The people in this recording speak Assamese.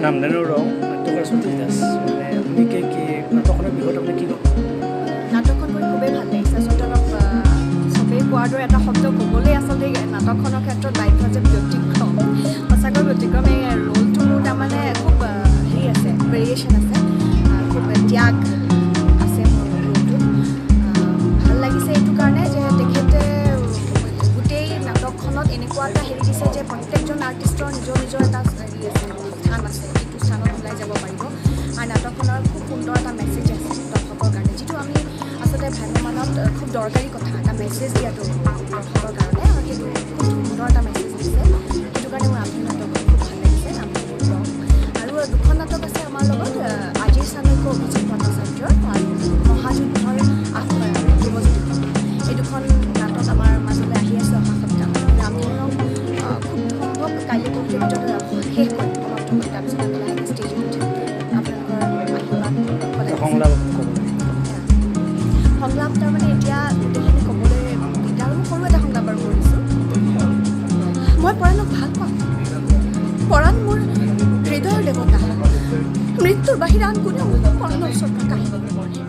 নামধেনু ৰং নাট্যকাৰ সতীশ দাস মানে আপুনি কি নাটকখনৰ বিষয়ত আপুনি কি ক'ব? নাটকখন কৰি খুবেই ভাল লাগিছে আচলতে অলপ চবেই কোৱাৰ দৰে এটা শব্দ ক'বলৈ আচলতে নাটকখনৰ ক্ষেত্ৰত বাধ্য যে ব্যতিক্ৰম সঁচাকৈ ব্যতিক্ৰম এই ৰোলটো মোৰ তাৰমানে খুব হেৰি আছে ভেৰিয়েশ্যন আছে খুব ত্যাগ আছে মোৰ ৰোলটোত ভাল লাগিছে এইটো কাৰণে যে তেখেতে গোটেই নাটকখনত এনেকুৱা এটা হেৰি দিছে যে প্ৰত্যেকজন আৰ্টিষ্টৰ নিজৰ নিজৰ এটা হেৰি আছে স্থান আছে যিটো স্থানত ওলাই যাব পাৰিব আৰু নাটকখনৰ খুব সুন্দৰ এটা মেছেজ আছে দৰ্শকৰ কাৰণে যিটো আমি আচলতে ভ্ৰাম্যমানত খুব দৰকাৰী কথা এটা মেছেজ দিয়াটো দৰ্শকৰ কাৰণে আৰু সেইটো খুব সুন্দৰ এটা মেছেজ দিছে সেইটো কাৰণে মোৰ আধুনিক নাটকখন খুব ভাল লাগিছে আৰু দুখন নাটক আছে আমাৰ লগত আজিৰ চাণক্য অভিজিত ভট্টাচাৰ্যৰ আৰু মহাযুদ্ধৰ আহ্বায়ক ধ্ৰুৱজ্যোতিখন এই দুখন নাটক আমাৰ মাজলৈ আহি আছে অহা সপ্তাহ ৰামধেনু খুব সম্ভৱ কাইলৈ পৰহিৰ ভিতৰত শেষ কৰি সমাপ্ত কৰি তাৰপিছত আমি লাহেকৈ ষ্টেজত উঠিম আপোনালোকৰ আশীৰ্বাদ সংলাপ ক'ব সংলাপ তাৰমানে এতিয়া গোটেইখিনি ক'বলৈ দিগদাৰ মই সৰু এটা সংলাপ আৰু কৰিছোঁ মই পৰাণক ভাল পাওঁ পৰাণ মোৰ হৃদয়ৰ দেৱতা মৃত্যুৰ বাহিৰে আন কোনেও পৰাণৰ ওচৰত কাহিনী নপঢ়ে